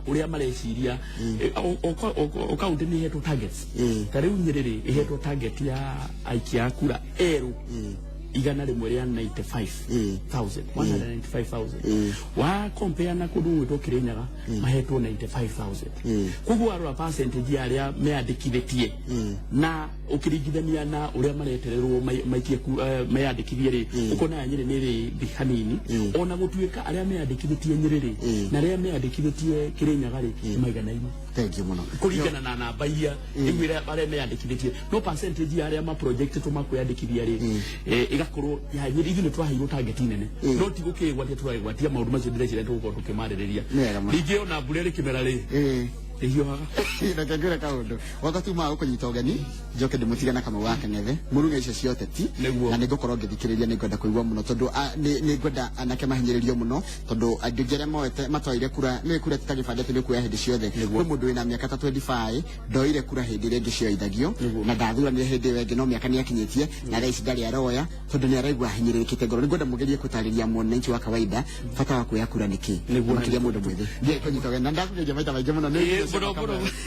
uria mareciria o county ni heto targets tare unyerere heto target ya aikia kura eru igana rimwe ria 95,000 wa compare na kudu to Kirinyaga mahetwo 95,000 kugu arora percentage ya ria meandikithitie na ukiringithania na uria maretererwo maikie meandikithie ri ukona Nyeri ni ri bihanini ona gutuika aria meandikithitie Nyeri ri na ria meandikithitie Kirinyaga ri maigana-ini. Thank you muno kuringana na namba iria igwira aria meandikithitie no percentage ya aria ma project to makwandikithia ri igakorwo ya Nyeri ithu twahirwo target nene no tigukigwatia twagwatia maundu macio ndirecira tugukorwo tukimaririria ningĩ ona mbura ri kimera ri hiyo na kagura kaundu wakati ma ukunyita ugeni njoke ndimutigana kama waka ngethe muruga icio cio teti na nigukorwo ngithikiriria ningwenda kuigwa muno tondu ningwenda anake mahinyiririo muno tondu andu ngere moete matwaire kura ni kura tutagibandete ni kuya hindi ciothe kwi mundu wina miaka 25 ndoire kura hindi ringi cioithagio na ndathurani hindi wengi no miaka ni akinyitie na rais ndari aroya tondu ni araigua hinyiririkite ngoro ningwenda mugerie kutariria mwananchi wa kawaida fata wa kuya kura niki makiria mundu mwithe ngie kunyita ugeni na ndakugeria maita maingĩ muno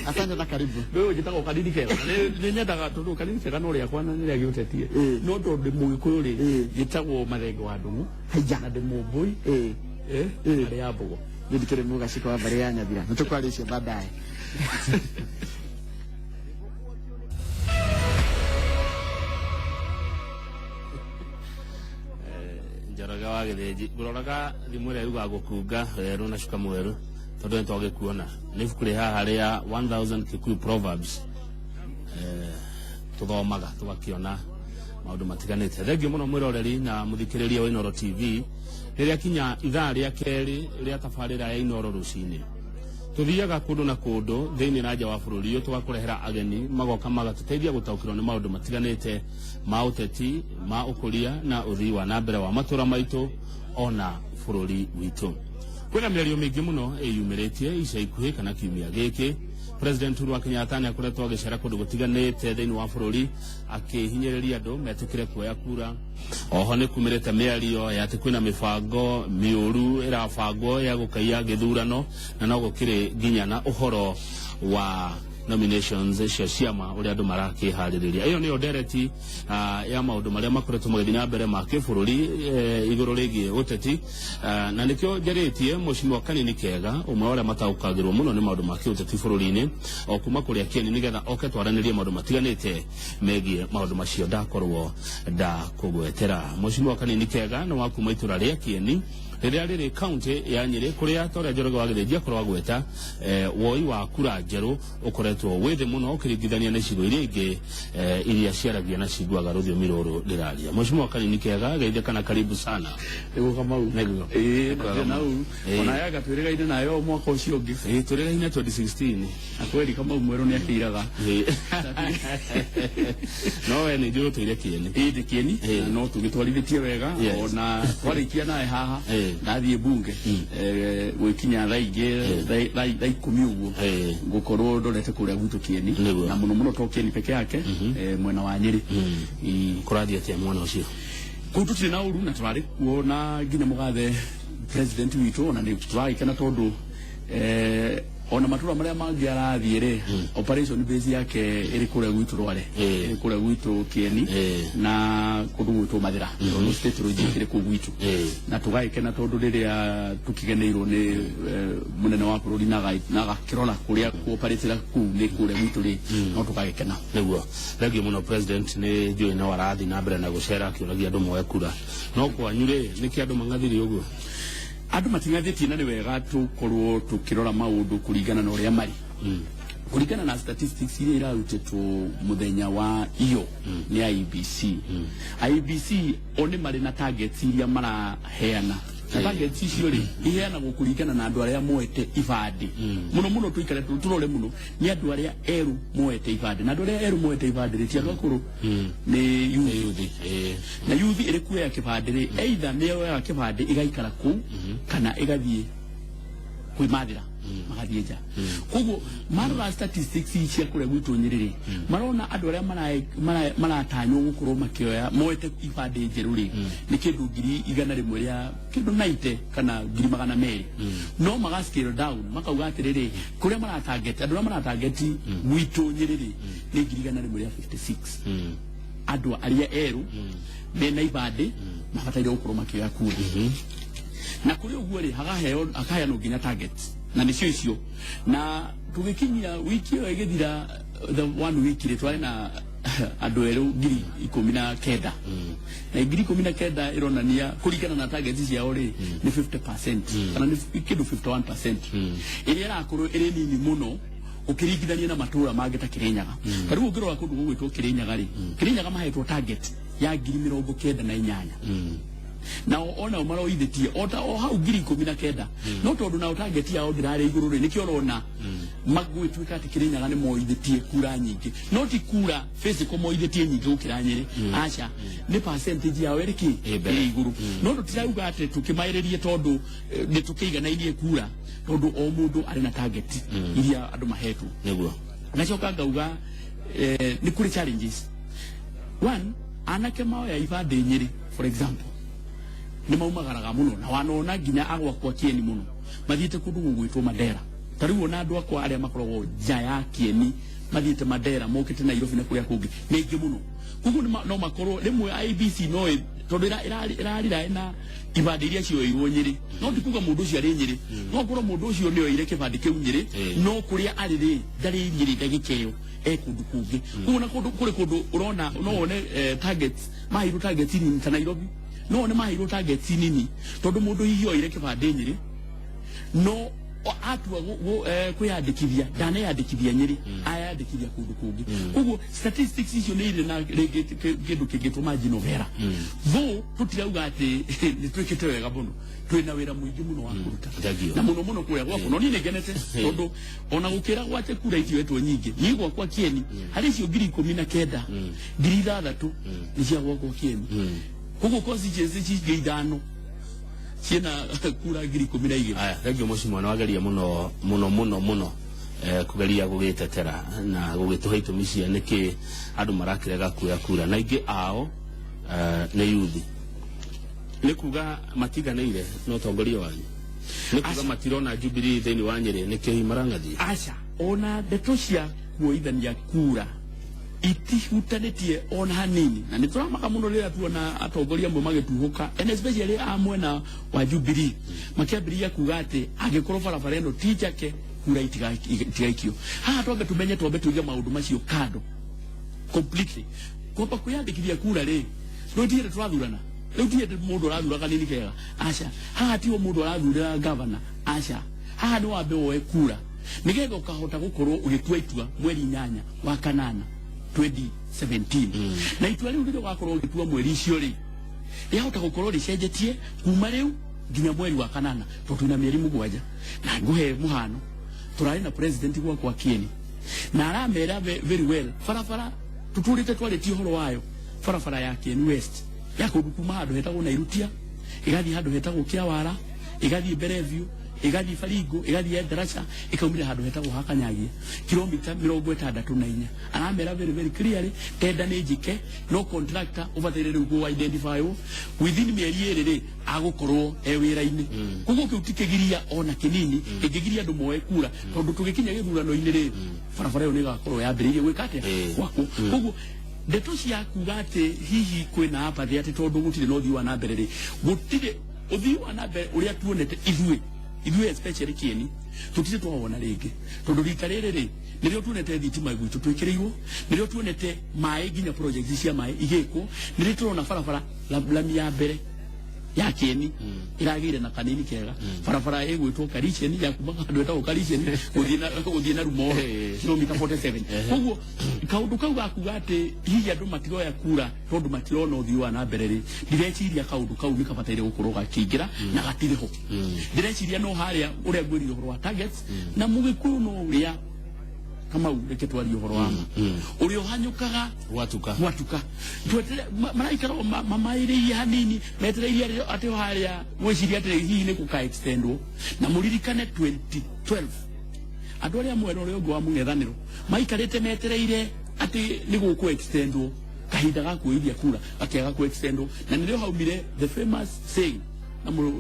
asante na karibu wewe jitako kadiri kega ni nyendaga tondu kadiri kega no ria kwana ni ria giutetie no tondu mugikuyu ri gitagwo mathenge wa ndungu na ndi mumbui ari ya mbogo ndikire muga shika wa bari ya Nyathira nitukwaricia baadaye Njaraga wa Githinji guroraga rimwe yuga gukunga weru na shuka mweru tondu ntoge kuona nifukuri haha ria 1000 Kikuyu proverbs tuthomaga tugakiona maundu matiganite. Thengio muno mwiroreri na muthikiriria wa Inoro TV riria kinya ithaa ria keri ria tabarira ya Inoro rucini tuthiaga kundu na kundu thiini na nja wa bururi uyu tugakurehera ageni magoka magatuteithia gutaukirwo ni maundu matiganite ma uteti ma ukuria na uthii wa nambere wa matura maitu ona bururi witu. Kwina mĩario mĩingĩ muno ĩyumĩrĩtie ica ikuhĩ kana kiumia gĩkĩ President Uhuru Kenyatta nĩ akoretwo agĩcera kũndũ gũtiganĩte thĩinĩ wa bũrũri akĩhinyĩrĩria andũ metĩkĩre kuoya kura. Oho nĩ kumĩrĩte mĩario ya atĩ kwĩna mĩbango mĩũru ĩrabangwo ya gũkaiya gĩthurano na no gũkĩrĩ nginya na ũhoro wa nominations cia ciama uria andu marakihaririria. Iyo niyo ndereti ya maundu maria makoretwo magithii na mbere ma kibũrũri iguru rigie uteti na nikio njaritie Mheshimiwa Kanini Kega umwe wa aria mataukagirwo muno ni maundu ma kiuteti bũrũri-inĩ o kuma kuria Kieni nigetha oke twaranirie maundu matiganite megie maundu macio ndakorwo ndakugwetera. Mheshimiwa Kanini Kega no wa kuma itura ria Kieni riria riri county ya Nyeri kuria toria Njoroge wa Githinji akorwo gweta woi wa kura njeru ukoretwo withi muno ukiringithania na icigo iria ingi iria ciaragia na ciguaga rũthiomi rũrũ rĩraria. Mheshimiwa Kanini Kega geithĩka na karibu sana. Ego Kamau nego na u ona yaga twĩrĩgaine nayo mwaka ũcio ũngĩ twĩrĩgaine 2016 akweli Kamau mwerũ nĩ akĩiraga no we nĩ njũĩ tũire Kieni ndi Kieni no tũgĩtwarithĩtie wega ona twarĩkia nawe haha ndathie bunge gwikinya thaa ingĩ thaa 10 ũguo ngukorwo ndorete kuria gwitũ Kieni na muno to Kieni peke yake mwena wa Nyeri kurathia atia mwana ucio kuu tutire na uru na turari kuona nginya mugathe president witu ona ni turaikana tondu ona matura maria mangi arathiire operation base yake iri kuria gwitu Rware iri kuria gwitu Kieni na kundu gwitu Mathira no state road iri ku gwitu na tugaikena tondu riria tukigeneirwo ni munene wa bururi na kirona kuria ku operation ku ni kuria gwitu ri no tugaikena niguo. Thengio muno president ni njui na warathi na mbere na gucera akionagia andu moe kura no kwanyu ri niki andu mangathiri uguo andu matingathitie na ni wega tukorwo tukirora maundu kuringana na uria mari kuringana na statistics iria irarutitwo muthenya wa iyo ni IBC oni mari na targets iria maraheana na targets icio ri iheanagwo kuringana na andu aria moete ibandi muno tuikare turore muno ni andu aria eru moete ibandi na andu aria eru moete ibandi ri tia gakuru ni youth na youth iri kuya kibandi ri either ni ya kibandi igaikara ku kana igathie kwimathira magathie nja koguo marora statistics cia kuria gwitu Nyeri marona andu aria maratanywo gukorwo makioya moete ibande njeru ri ni kindu 100 ria kindu 90 kana 200 no magascale down makauga atiriri kuria maratarget andu aria maratarget gwitu Nyeri ri ni 100 ria 56 andu aria eru mena ibande mabataire gukorwo makioya kura na kuri uguo ri akahea no nginya target na nicio icio na tugikinyia wiki yo igithira the one week ri twari na andu eru 19 na 19 ironania kuringana na target ciao ri ni 50% kana ni kindu 51% iria rakorwo iri nini muno ukiringithania na matura mangĩ ta Kirinyaga karibu ngirora kundu gugwitwo Kirinyaga ri Kirinyaga mahetwo target ya 98 na ona maroithitie o hau 19 no tondu na target yao ndirare iguru ri nikio rona magwituika ati Kirinyaga ni moithitie kura nyingi no ti kura physical moithitie nyingi gukira Nyeri acha ni percentage yao eriki iguru no tutirauga ati tukimairirie tondu ni tukiiganainie kura tondu o mundu ari na target iria andu mahetu niguo nacoka ngauga ni kuri challenges one anake mao ya ibande Nyeri for example ni maumagaraga muno na wanona nginya agwa kwa Kieni muno mathiite kundu gugwitwo Mandera tariu ona andu akwa aria makoragwo nja ya Kieni mathiite Mandera mokite Nairobi na kuria kungi ningi muno kugu no makorwo rimwe IBC no tondu irarira na ibande iria cioirwo Nyeri no ndikuga mundu ucio ari Nyeri no korwo mundu ucio ni oire kibande kiu Nyeri no kuria ari ri ndari Nyeri ndagikeyo kundu kungi kugu na kundu kuri kundu urona no one targets mahiru targets ni ta Nairobi no ne mahiru target nini tondu mundu hihi oire kibande Nyeri no atua kwiyandikithia ndane yandikithia Nyeri ayandikithia kundu kungi koguo statistics icio ni ire na kindu kingituma jinovera vo tutirauga ati ni twikite wega muno twina wira muingi muno wa kuruta na muno muno kuya gwako no ni negenete tondu ona gukira gwate kura itwetwo nyingi nigwa kwa Kieni hari icio 19 6 ni cia gwako Kieni koguo constituency ci ithano ciena kura 12 aya thengio muci mwana wageria muno kugeria gugitetera na gugituha itumi cia niki andu marakirega kuya kura na ingi ao ni yuthi ni kuga matiganeire no tongoria wanyu ni kuga matirona Jubilee thini wa Nyeri nikio himarangathi acha ona ndeto cia kuoithania kura itihutanitie ona hanini na nituramaka muno rira tuona atongoria amwe magituhuka and especially amwena wa Jubilee makiambiria kuga ati agikorwo barabara ino tijake kura itigaikio haha twambe tumenye twambe tuige maundu macio kando completely kwamba kuyandikithia kura ri no ndiye twathurana riu ndiye mundu arathura kanini kega acha haha tiwo mundu arathura governor acha haha ni wambe woe kura nigetha ukahota gukorwo ugitua itua mweri 8 wa kanana 2017 na itua riu riro gakorwo gitua mweri icio ri yahota gukorwo ricenjetie kuma riu nginya mweri wa kanana tondu na mieri 7 na nguhe muhano turari na president kwa Kieni na aramera very well farafara tuturite twaleti horo wayo farafara ya Kieni West yako kuma handu hetagwo Nairutia igathi handu hetagwo Kiawara igathi Bereview igathi Farigo igathi Endarasha ikaumira handu hetagwo Hakanyagia kilomita 64 aramera very clearly tenda ni njike no contractor ubathire riu identify within mieri eri agukorwo wira-ini kuguo kiutikigiria ona kinini igigiria andu moe kura tondu tugikinya githurano-ini ri barabara yo ni gakorwo yambiririe gwikate gwako kuguo ndeto cia kuga ati hihi kwina apathi ati tondu gutire no thiwa na mbere ri gutire uthiwa na mbere uria tuonete ithuĩ especially Kieni tutire twawona ringi tondu rita riri ri nirio tuonete thitima gwitu twikirirwo nirio tuonete mai nginya projects cia mai igikwo nirio turona barabara lami ya mbere ya Kieni iragire na kanini kega barabara igwitwo Karicheni ya kuma handu etagwo Karicheni guthie na Rumo kilomita 47 koguo kaundu kau gakuga ati hihi andu matiroya kura tondu matirona uthiwa na mbere ri ndireciria kaundu kau nikabataire gukorwo gakingira na gatiriho ndireciria no haria uria ngwirire horo wa targets na mugikuyu no uria kama ureke twari uhoro wa uri ohanyukaga watuka twetere maraikara mamaire hanini metereire ate haria mweciria ate hihi ni kuka extendwo na muririkane 2012 andu aria mwero uri ungo wa mungethaniro maikarite metereire ati ni guku extendwo kahinda ga kuithia kura akiaga ku extendwo na nilio haumire the famous saying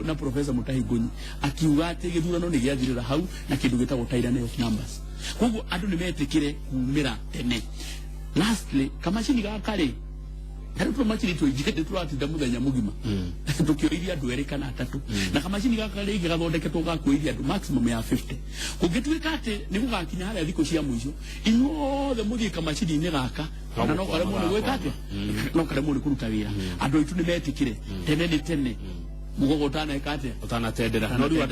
na Professor Mutahi Gonyi akiuga ati githurano ni giathirira hau na kindu gitagwo tyranny of numbers. Koguo andu ni metikire kumira tene. Lastly kamashini ga kare hari tu machini tu igete tu ati damuthenya mugima tukioiria andu eri kana atatu na kamashini ga kare igathondeketwo ga kuiria andu maximum ya 50 kugituika ati ni gugakinya haria thiko cia muico inyuothe muthie kamashini ni gaka na no kare muno gwekate no kare muno kuruta wira andu itu ni metikire tene mugogo tana ekate utana tendera no riwa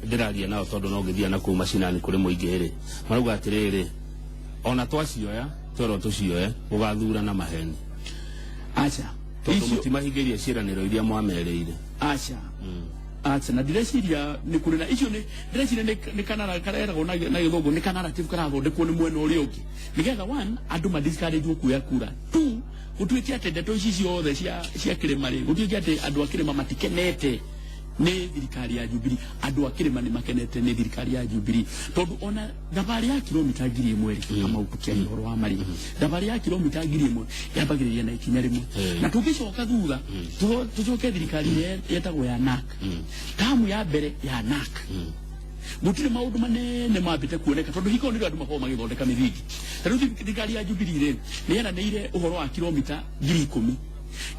ndiraria nao tondu no ngithia na ku macinani kuri muingiri maruga atiriri ona twacioya twero tucioye ugathura na maheni acha tondu mutimahingirie ciraniro iria mwamereire acha na direciria ni kuri na icio ni direciria ni kanara kareragwo na githungu ni kanara tiu karathondekwo ni mwena uria ungi nigetha one andu madiscourage kuya kura two utuikia ate ndeto ici ciothe cia kirima ri utuikia ate andu akirima matikenete ni thirikari ya Jubilee andu akirima ni makenete ni thirikari ya Jubilee tondu ona thabari ya kilomita 1000 kama utukia ihoro wa mari thabari ya kilomita 1000 yambagiriria na ikinya rimwe na tugicoka thutha tucoke thirikari yetagwo ya NAC tamu ya mbere ya NAC gutire maundu manene mambite kuoneka tondu hiko ndio andu makorwo magithondeka mithingi tondu thirikari ya Jubilee ri ni yananire uhoro wa kilomita 10,000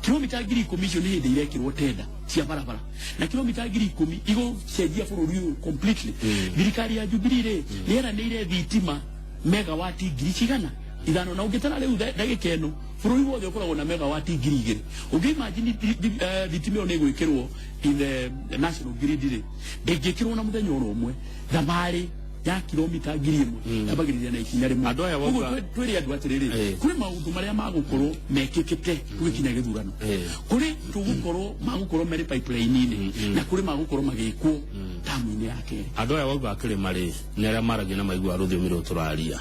kilomita 10,000 icio ni hindi irekirwo tenda cia barabara na kilomita 10,000 igucenjia bururi uyu completely thirikari ya Jubilee ri ni yananire thitima megawati 1,000 ithano na ungitana riu ndagika eno bururi wothe ukoragwo na megawati 2,000 ungiimagine thitima io ni gwikirwo in the national grid ri ndingikirwo na muthenya umwe thamari ya kilomita 1,000 yabagiriria na ikinya rimwe andu aya woga twiri andu atiriri kuri maundu maria magukorwo mekikite tugikinya githurano kuri tugukorwo magukorwo meri pipeline ini na kuri magukorwo magikwo tamu-ini yake andu aya woga akiri mari nera maragia na maigua ruthiomi ru turaria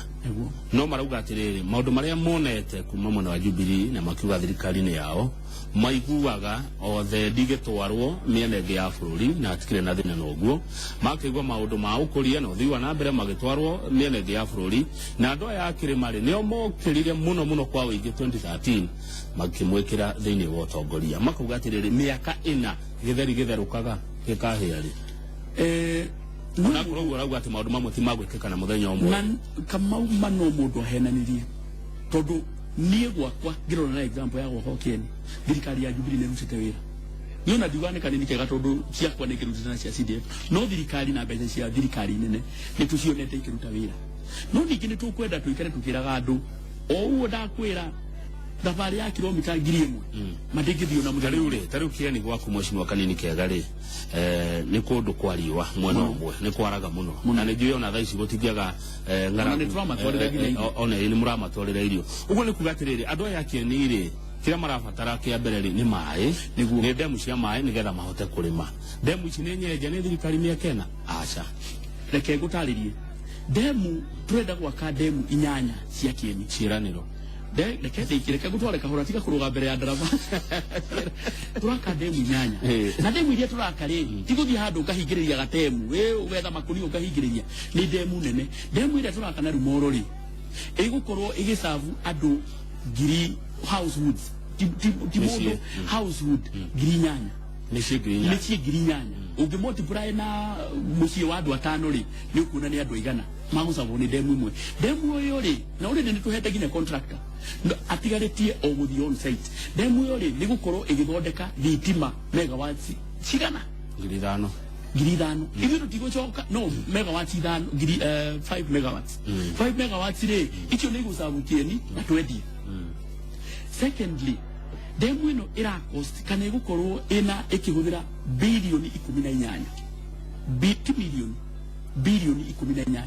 no marauga atiriri maundu maria monete kuma mwena wa Jubilee na makiuga thirikari-ini yao maiguaga othe ndigitwarwo miena ingi ya bururi na atikire na thina noguo makigwa maundu ma ukuria no thiwa na mbere magitwarwo miena ingi ya bururi na andu aya akiri mari nio mokirire muno kwa wingi 2013 makimwikira thiini wa utongoria makuga atiriri miaka 4 githeri githerukaga gikahiari na kurogo rauga ati maundu mamwe ti magwikika na muthenya umwe na kamau mano mundu ahenanirie tondu nie gwakwa ngirona na example ya gwakwa Kenya thirikari ya Jubilee nerutite wira niona diwane kanini kega tondu ciakwa ni kirutite na cia CDF no thirikari na mbeca cia thirikari nene ni tucionete ikiruta wira no ningi ni tukwenda tuikare tukiraga andu ouo ndakwira thabari ya kilomita 1,000 madingithio na muthari uri tari ukieni gwaku mweshimwa kanini kega ri ni kundu kwa riwa mwena umwe ni kwaraga muno na ni ndio na thaici gutithiaga ngara ni trauma twarire ona ni murama twarire irio uguo ni kuga atiriri andu aya kieni ri kira marabatara kia mbere ri ni mai ni demu cia mai ni getha mahote kurima demu ici ni nyenja ni thirikari ni akena aca reke gutaririe demu turenda gwaka demu 8 cia kieni ciraniro ndekete ikireka gutware kahora tiga kuruga mbere ya ndarama turaka demu 8 na demu iria turaka ri tiguthi handu kahingiriria gatemu ugetha makuni ukahingiriria ni demu nene demu iria turaka na rumoro ri igukorwo igisavu andu ngiri housewoods timodo housewood ngiri 8 ni ngiri 8 ungi multiply na mucie wa andu 5 ri ni ukuna ni andu 100 magusavwo ni demu imwe demu iyo ri na uri ni tuhete gine contractor atigaritie o guthi on site demu iyo ri ni gukorwo igithondeka thitima megawatts cigana ngiri 5 ithi tutigocoka no megawatts 5 ngiri 5 megawatts 5 megawatts ri icio ni gusavu kieni na twendie secondly demu ino ira cost kana igukorwo ina ikihuthira bilioni 18 bilioni 18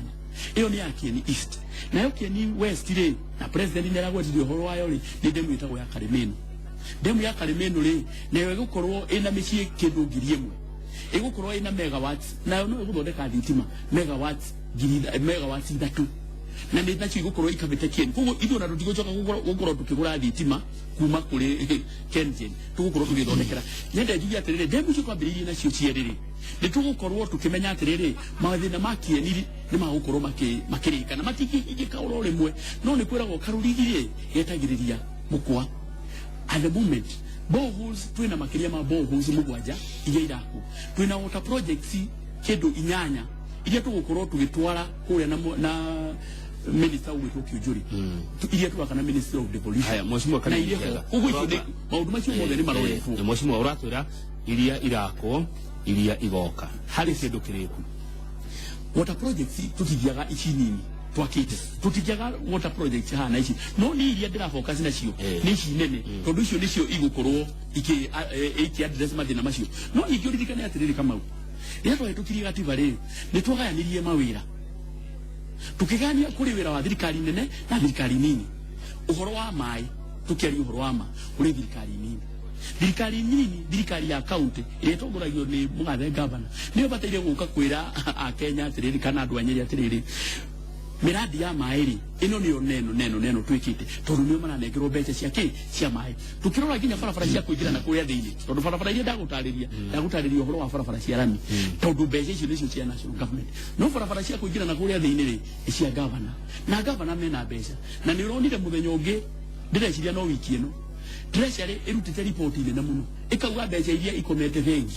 iyo ni Kieni East na yo Kieni West ri na president nera gwetithio horo wayo ri ni demu itagwo ya Karimeno demu ya Karimeno ri na yo igukorwo ina micie kindu ngiri 1 igukorwo ina megawatts na yo no iguthondeka thitima megawatts 3 na nä nacio igåkorwo ikabete ken koguo ithuä ona tå tigåcoka gåkorwo tå kä gå ra thitima kuma kå rä kengen tå gå korwo tå gä thondekera nyenda njuge atä rä rä ndemu cio kwambä rä irie nacio cierä rä nä tå gå korwo tå kä menya atä rä rä mathä na ma kieni nä magå korwo makä rä kana matingä ka oro rä mwe no nä kwä ragwo karå rigirä getagä rä ria må kwa at the moment boreholes twina makiria ma boreholes mugwanja iria iraku twina water projects kindu 8 iria tugukorwo tugitwara kuria na minister witå Kiunjuri iria twaka na minister of devolution haya mheshimiwa kana uguo icio maundu macio mothe ni maroretwo mheshimiwa uratwira iria irako iria igoka hari kindu kiriku water projects tutithiaga ici nini twakite tutikiaga water project hana ici no ni iria ndira focus nacio ni ici nene tondu icio nicio igukorwo iki address mathina macio no ingĩ uririkane atiriri Kamau ria twahĩtũkirie gatiba rĩ nĩ twagayanirie mawĩra tukigania kuri wĩra wa thirikari nene na thirikari nini uhoro wa maĩ tukiaria uhoro wa ma uri thirikari nini thirikari ya county ĩrĩa ĩtongoragio nĩ mũgathe governor nĩyo bataire gũka kwĩra a Kenya atiriri kana andũ a Nyeri atiriri miradi ya maĩ ino niyo neno twikite tondu niyo maranengerwo mbeca cia maĩ tukirora nginya barabara cia kuingira na kuria thiini tondu barabara iria ndagutariria uhoro wa barabara cia rami tondu mbeca icio nicio cia national government no barabara cia kuingira na kuria thiini ri cia governor na governor mena mbeca na ni uronire muthenya ungi ndireciria no wiki ino treasury irutite report nene muno ikauga mbeca iria ikomete bengi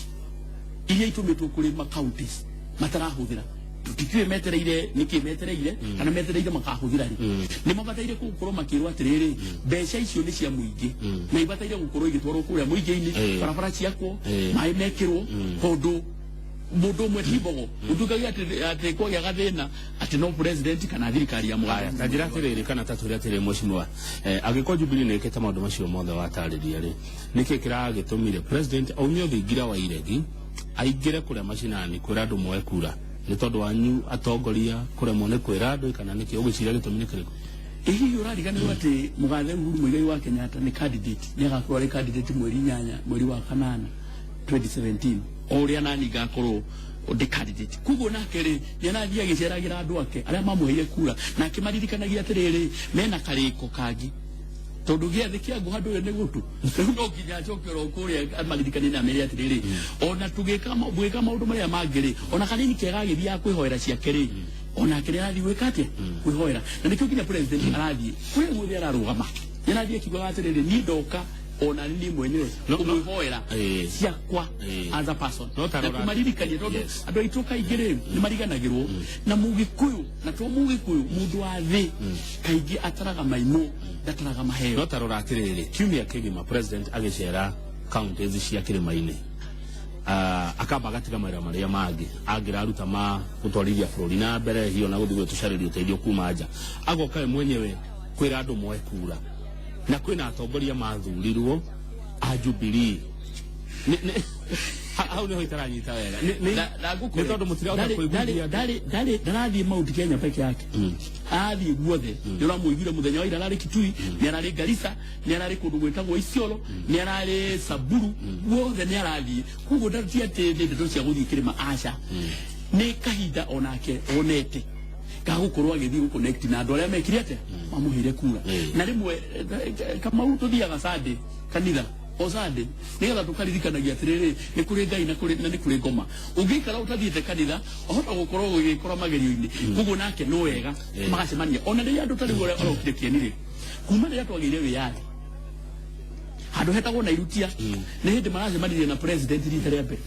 iria itumitwo kuri ma counties matarahuthira tutikiwe metereire niki metereire kana metereire makahuthira ri ni mabataire gukorwo makirwa atiriri mbeca icio ni cia muingi na ibataire gukorwo igitwarwo kuria muingi-ini barabara ciakwo mai mekirwo tondu mundu umwe tibogo utukagia ati kwagia gathina ati no president kana thirikari ya mwaya na njira atiriri kana tatu ria atiriri mheshimiwa agiko Jubilee nekete maundu macio mothe watariria ri niki kiragitumire president aumio thingira wa iregi aingire kuria macinani kwira andu moe kura ni tondu wanyu atongoria kuremwo ni kwira andu kana niki ugiciria gitumire kiriko ihi urariganirwo ati mugathe Uhuru Muigai wa Kenyatta ni candidate ni agakorwo ari candidate mweri 8 mweri wa 8 2017 oria nani gakorwo ndi candidate kugo nake ri nanathia giceragira andu ake aria mamuheire kura na akimaririkanagia atiriri mena kariko kangi tondu giathi kia guhandu ne gutu no kinya chokero kuria amaririkani na meri atiriri ona tugika maundu maria mangiri ona kanini kega githia kwihoera ciake ri ona kire athi wikate kwihoera na nikio kinya president arathi kuri muthi ararugama nanathia kiuga atiriri ni ndoka ona ni mwenyewe kumwihoera ciakwa as a person na kumaririkania tondu andu aituka igire ni mariganagirwo na mugikuyu na to mugikuyu mundu wa thi kaingi ataraga maimo ndataraga maheo no tarora atiriri kiumia kigima president agicera counties cia kirima-ini akamba gatiga mawira maria mangi angiraruta ma gutwarithia bururi na mbere hiyo na guthigwe tucaririo teithio kuma nja agoka mwenyewe kwira andu moe kura na kwina atongoria mathurirwo a Jubilee au niho itaranyita wega ni tondu mutirauga kuiguria ndarathie Mount Kenya peke yake athie guothe ndira muigire muthenya wa ira arari Kitui ni arari Garissa ni arari kundu gwetagwo Isiolo ni arari Samburu guothe ni arathie kugo ndaruti ati ndeto cia guthie kirima aca ni kahinda onake onete gagukorwo agithii gu connect na andu aria mekire ate mamuhire kura na rimwe Kamau tuthiaga Sunday kanitha o Sunday nigetha tukaririkanagia atiriri ni kuri Ngai na ni kuri ngoma ungikara utathiite kanitha ohota gukorwo ugikora magerio-ini kugo nake no wega magacemania ona ri andu tari gore orokire kienire kuma ri atwagire wiyari handu hetagwo Nairutia ni hindi maracemanirie na president rita ria mbere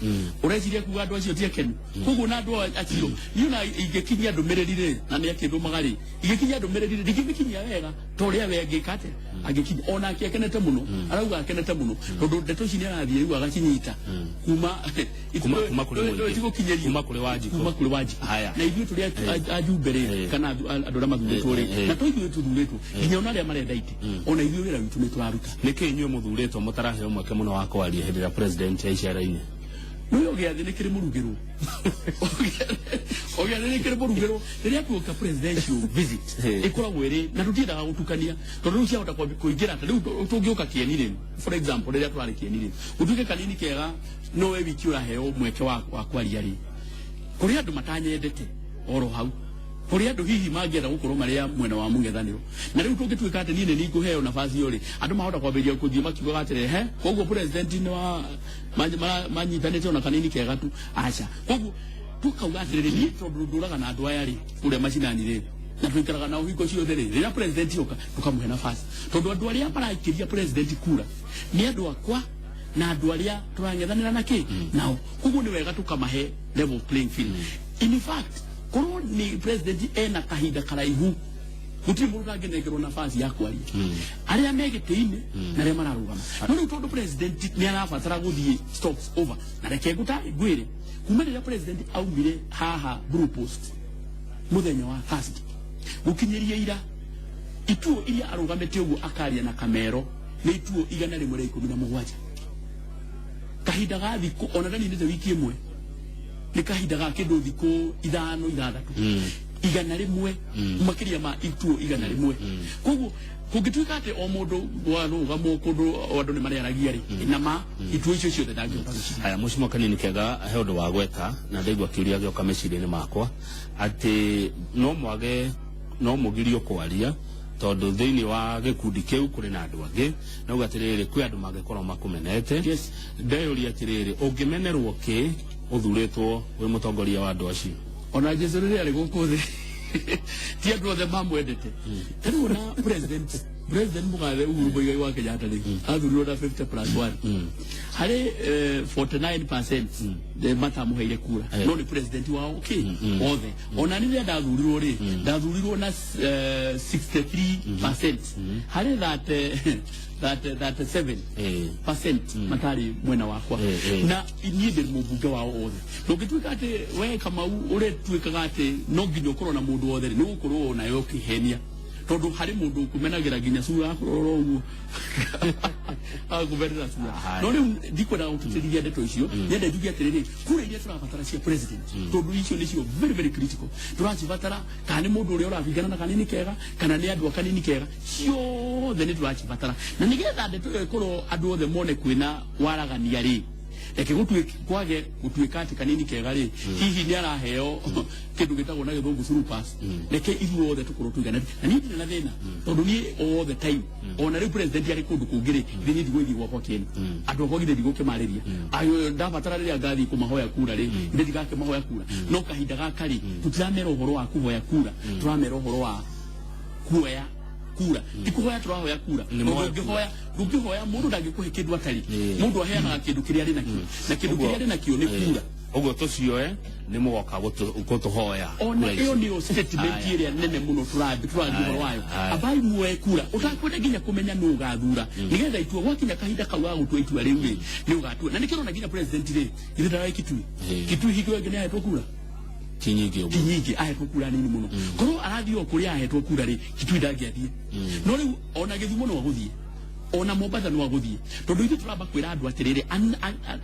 ureciria kuga andu acio tiakenu kugo na andu acio niona ingikinyia ndumiriri ri na ni akindu magari ingikinyia ndumiriri ri ngikinyia wega to ria we ngikate agikinya ona akenete muno arauga akenete muno tondu ndeto ici ni arathie riu agacinyita kuma kuri waji haya na ithuĩ turi ajumbe ri kana andu aria mathuritwo ri na to ithuĩ tuthuritwo nginya ona aria marenda iti ona ithuĩ wira witu ni turaruta niki inyuĩ muthuritwo mutaraheo mweke muno wa kwaria hindi ya president ya icera-ini no giathi ni kiri murugiro ogiathi ni kiri murugiro riria tuoka presidential visit ikoragwo iri na tutiendaga gutukania tondu cia hota kuingira ta riu tungiuka kienire for example riria turari kienire utuke kanini kega no we wiki uraheo mweke wa kwaria ri kuri andu matanyendete oro hau kuri andu hihi mangienda gukorwo maria mwena wa mung'ethaniro na riu tungituika ati nie ni nguheo nafasi yori andu mahota kwambiria kuthii makiuga atire he koguo president ni wa manyitanite ona kanini kega tu acha koguo tukauga atire ni tondu nduraga na andu aya ri uria macinani ri na twikaraga nao hingo ciothe ri rira president yoka tukamuhe nafasi tondu andu aria maraikiria president kura ni andu akwa na andu aria turang'ethanira naki nao koguo ni wega tukamahe level playing field in fact korwo ni president ena kahinda karaihu gutiri mundu angenekerwo nafasi ya kwaria aria megitiine na aria mararugama no tondu president ni arabatara guthie stops over na reke guta gwire kuma rira president aumire haha blue post muthenya wa Thursday gukinyeria ira ituo iria arugamete uguo akaria na kamero ni ituo 117 kahinda ga thiku ona ndani nite wiki imwe ni kahinda ga kindu thiku 5-6 igana rimwe makiria ma ituo igana rimwe koguo kungituika ati o mundu warugamo kundu andu ni mariaragia ri na ma ituo icio ciothe ndangioka guciria aya mucimo kanini kega he undu wa gweta na ndaigua kiuria gioka meciria-ini makwa ati no mugirio kwaria tondu thiini wa gikundi kiu kuri na andu angi na ugatiriri kwi andu mangikorwo makumenete ndeyuria atiriri ungimenerwo ki uthuritwo wi mutongoria wa andu acio ona Jesu riri ari guku thi ti andu othe mamwendete tariu na president mugathe Uhuru Muigai wa Kenyatta ri athurirwo na 50+1 hari 49% de matamuheire kura no ni president wao othe ona ni ndathurirwo ri ndathurirwo na 63% hari that 7% matari mwena wakwa na nie ndi mubunge wao othe ndungituika ati we kama ure tuikaga ati no nginya ukorwo na mundu othe ni gukorwo na yo kihenia tondu hari mundu kumenagira ginya sura akororo uguo akuberera sura no ni ndikwenda gututiria ndeto icio nyende njuge atiriri kura iria turabatara cia president tondu icio nicio very very critical turacibatara kana ni mundu uria urabingana na kanini kega kana ni andu kanini kega ciothe ni turacibatara na nigetha ndeto ikorwo andu othe mone kwina waragania ri eke kwage gutuika ati kanini kega ri hihi ni araheo kindu gitagwo na githungu surupas reke ithuo othe tukorwo tuigana na ni ndina thina tondu ni all the time ona ri president ari kundu kungiri thini ndigwithi gwakwa kene andu akwa githe ndigå kimarĩria ayo ndabatara rĩrĩa ngathi kũmahoya kura rĩ githe ndigake mahoya kura no kahinda gaka rĩ tutiramera ũhoro wa kuhoya kura turamera ũhoro wa kuoya kura tikuhoya turahoya kura ndũngĩhoya mũndũ ndangĩkũhe kĩndũ atari mũndũ aheanaga kĩndũ kĩrĩa arĩ nakĩo na kĩndũ kĩrĩa arĩ nakĩo nĩ kura uguo tucioe ni mugoka gutuhoya ona iyo ni statement iria nene muno turathi horo wayo abai muwe kura utakwenda nginya kumenya no gathura nigetha itua gwakinya kahinda kau ga gutua itua riu ri ni ugatua na nikirona nginya president ri ile dawa kitui higio nginya ahetwo kura kinyingi ahetwo kura nini muno korwo arathio kuria ahetwo kura ri kitui ndangiathie no riu ona githumo no guthie ona Mombasa no guthie tondu ithu turamba kwira andu atiriri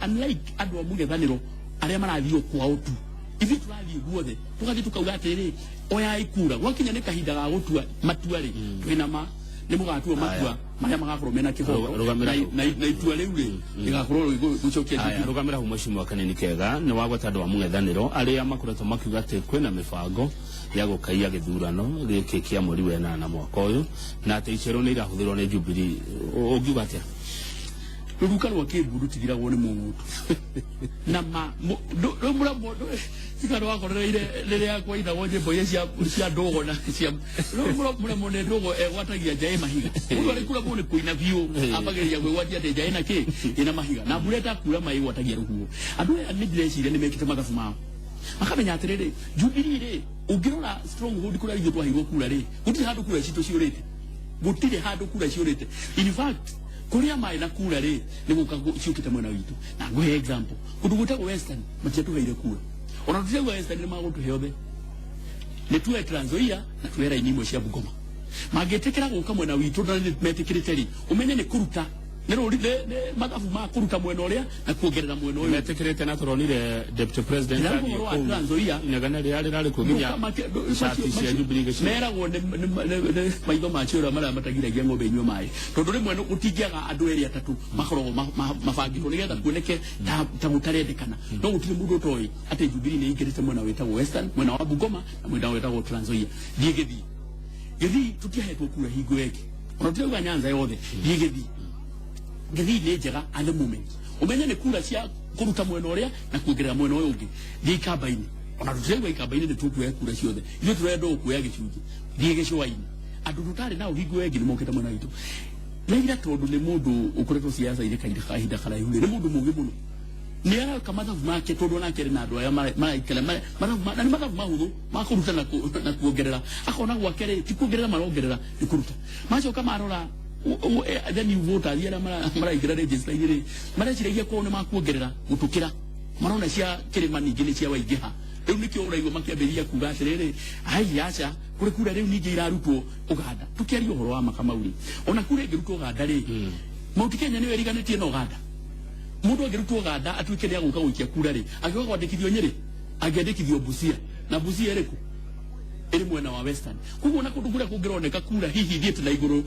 unlike andu amug'ethaniro aria marathio kwao tu ithi turathie guothe tugathie tukauga atiriri oya ikura gwakinya ni kahinda ga gutua matua ri twina ma ni mugatua matua maria magakorwo mena kihoto na itua riu ri igakorwo gucokia rugamira hu mucimo kanini kega ni wagweta andu amug'ethaniro aria makoretwo makiuga ati kwina mibango ya gukaia githurano giki kia mweri wa 8 mwaka uyu na ati icero ni irahuthirwo ni Jubilee ungiuga atia ruruka rwa kiburu tigiragwo ni mundu na ma mura mundu tikaro akoreire riria kwa itha wonje boye cia ndogo na cia mura mundu ndogo watagia jae mahiga mundu ari kula mundu kuina view abageria gwe watia te jae na ki ina mahiga na bureta kula mai watagia ruhuo andu ni ndrecire ni mekite magafu mao akamenya atiriri Jubilee ri ungirora stronghold kula igyo twahirwo kula ri gutire handu kula cito ciurite gutire handu kula ciurite in fact kuria mai na kura ri ni guka ciukite mwena witu na ngwe example kundu gutagwo western matiatuheire kura ona tutegwo western ni magutuhe othe ni tuwe Trans Nzoia na tuwera imwe cia Bungoma magitekera guka mwena witu na ni metikirite ri umenye ni kuruta nero ride mathabu ma kuruta mwena uria na kuongerera mwena uyu metekerete na turonire deputy president nyagana rĩarĩ kuginya shati cia Jubilee meragwo nĩ maitho macio ũrĩa marĩa matagiragia ng'ombe inyue maĩ tondũ rĩmwe gũtingĩaga andũ erĩ atatũ makoragwo mabangĩirwo nĩgetha kuoneke ta mũtarendekana no gũtirĩ mũndũ ũtoĩ atĩ Jubilee nĩ ĩingĩrĩte mwena wĩtagwo Western mwena wa Bungoma na mwena wĩtagwo Trans Nzoia thiĩ Gĩthii tũtiahetwo kura hingo ĩngĩ ona tũrauga Nyanza yothe thiĩ Gĩthii nĩ njega at the moment umenye nĩ kura cia kuruta mwena ũrĩa na kuongerera mwena ũyũ ũngĩ thiĩ Ikamba-inĩ ona tũtirauga Ikamba-inĩ nĩ tũkuoya kura ciothe ithuĩ tũrenda kuoya gĩcunjĩ thiĩ Gĩcũa-inĩ andũ tũtarĩ nao hingo ĩngĩ nĩ mokĩte mwena witũ Raila tondũ nĩ mũndũ ũkoretwo siasa-inĩ kahinda karaihu nĩ mũndũ mũũgĩ mũno nĩ araka mathabu make tondũ nake arĩ na andũ aya maraikara mathabu mahũthũ ma kũruta na kuongerera akona gwake rĩ ti kuongerera marongerera nĩ kũruta macoka marora then you vote arĩa maraingĩra register-inĩ rĩ mareciragia kwao nĩ makuongerera gũtũkĩra marona cia kĩrĩma ningĩ nĩ cia waingĩha rĩu nĩkĩo ũraigua makĩambĩrĩria kuga atĩrĩrĩ ai aca kũrĩ kura rĩu ningĩ irarutwo Uganda tũkĩaria ũhoro wa Makamau ona kura ĩngĩrutwo Uganda rĩ Mount Kenya nĩyo ĩriganĩtie na Uganda mũndũ angĩrutwo Uganda atuĩke nĩ agũka gũikia kura rĩ agĩũka kwandĩkithio Nyeri angĩandĩkithio Busia na Busia ĩrĩkũ ĩrĩ mwena wa Western koguo na kũndũ kũrĩa kũngĩroneka kura hihi thiĩte na igũrũ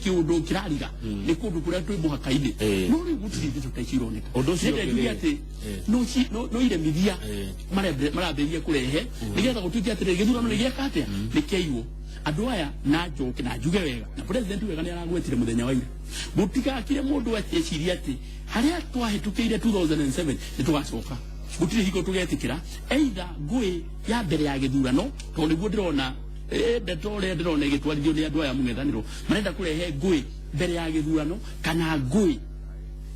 kĩũndũ kĩrariga nĩ kũndũ kũrĩa twĩ mũhaka-inĩ no rĩu gũtirĩ indo ta icio ironeka ũndũ ũcio nĩ atĩ no iremithia marambĩrĩria kũrehe nĩgetha gũtuĩke atĩrĩrĩ gĩthurano nĩ gĩaka atĩa nĩ kĩaiywo andũ aya na njoke na njuge wega na president wega nĩ aragwetire mũthenya wa ira gũtigakire mũndũ eciria atĩ harĩa twahĩtũkĩire 2007 nĩ tũgacoka gũtirĩ hingo tũgetĩkĩra either ngũĩ ya mbere ya gĩthurano tondũ nĩguo ndĩrona ndeto ũrĩa ndĩrona ĩgĩtwarithio nĩ andũ aya mũng'ethanĩro marenda kũrehe ngũĩ mbere ya gĩthurano kana ngũĩ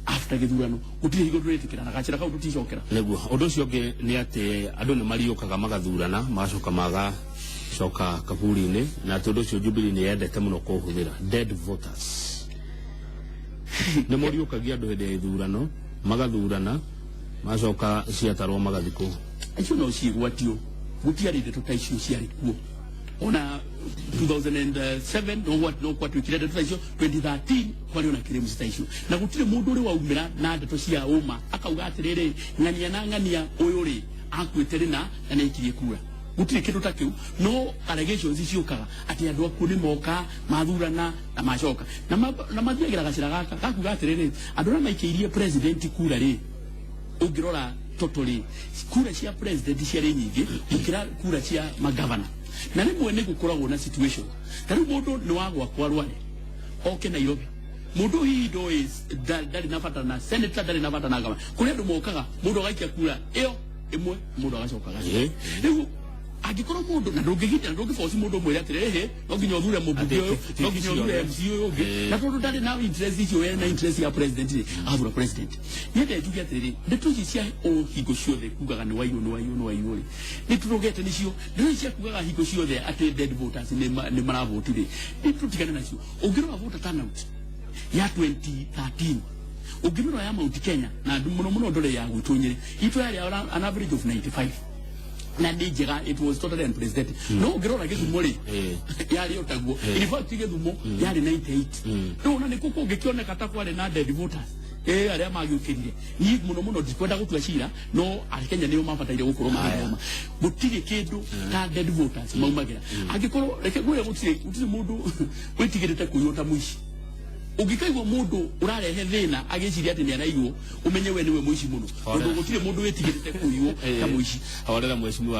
after gĩthurano gũtirĩ hingo tũretĩkĩra na gacĩra kau tũticokera nĩguo ũndũ ũcio ũngĩ nĩ atĩ andũ nĩ mariũkaga magathurana magacoka magacoka kaburi-inĩ na atĩ ũndũ ũcio Jubilee nĩ yendete mũno kũhũthĩra dead voters nĩ mariũkagia andũ hĩndĩ ya ithurano magathurana macoka ciatarwo magathikũ icio no ciĩgwatio gũtiarĩ ndeto ta icio ciarĩ kuo ona 2007 no kwatuĩkire ndeto ta icio 2013 kwarĩ ona kĩrĩmu ta icio na gũtirĩ mũndũ ũrĩ waumĩra na ndeto cia ũma akauga atĩrĩrĩ ng'ania na ng'ania ũyũ rĩ akuĩte rĩ na nĩaikirie kura gũtirĩ kĩndũ ta kĩu no allegations ciũkaga atĩ andũ akuo nĩ moka mathurana na macoka na mathiagĩra gacĩra gaka gakuga atĩrĩrĩ andũ arĩa maikĩirie president kura rĩ ũngĩrora totally kura cia president ciarĩ nyingĩ gũkĩra kura cia magavana na rĩmwe nĩ gũkoragwo na situation ta rĩu mũndũ nĩ wagwakwa Rware oke Nairobi mũndũ hihi ndoĩ ndarĩ na bata na senator ndarĩ na bata na gavana kũrĩ andũ mokaga mũndũ agaikia kura ĩyo ĩmwe mũndũ agacoka gacĩra rĩu angĩkorwo mũndũ na ndũngĩgita ndũngĩforce mũndũ mwĩre atĩrĩrĩ no nginya ũthure mũmbunge ũyũ no nginya ũthure MC ũyũ ũngĩ na tondũ ndarĩ na interest icio we na interest ya president athura president niĩ njuge atĩrĩrĩ ndeto ici cia hingo ciothe kugaga nĩ waiyũ rĩ nĩ tũrogete nĩcio ndeto ici cia kugaga hingo ciothe atĩ dead voters nĩ maravotire nĩ tũtigane nacio ũngĩrora voter turnout ya 2013 ũngĩrora ya Mount Kenya na mũno ndore ya gwitũ Nyeri itũ yarĩ an average of 95 na nĩ njega it was totally unprecedented no ngĩrora Gĩthumo rĩ yarĩ otaguo in fact Gĩthumo yarĩ 98 no na nĩ kũkũ ngĩkĩoneka ta kwarĩ na dead voters arĩa magĩũkĩrire niĩ mũno ndikwenda gũtua cira no Akenya nĩo mabataire gũkorwo magĩthoma gũtirĩ kĩndũ ta dead voters maumagĩra angĩkorwo reke ngwĩre gũtirĩ mũndũ wĩtigĩrĩte kũiywo ta mũici ũngĩkaigua mũndũ ũrarehe thĩna agĩciria atĩ nĩ araiywo ũmenye we nĩwe mũici mũno tondũ gũtirĩ mũndũ wĩtigĩrĩte kũiywo ta mũici ahorera mheshimiwa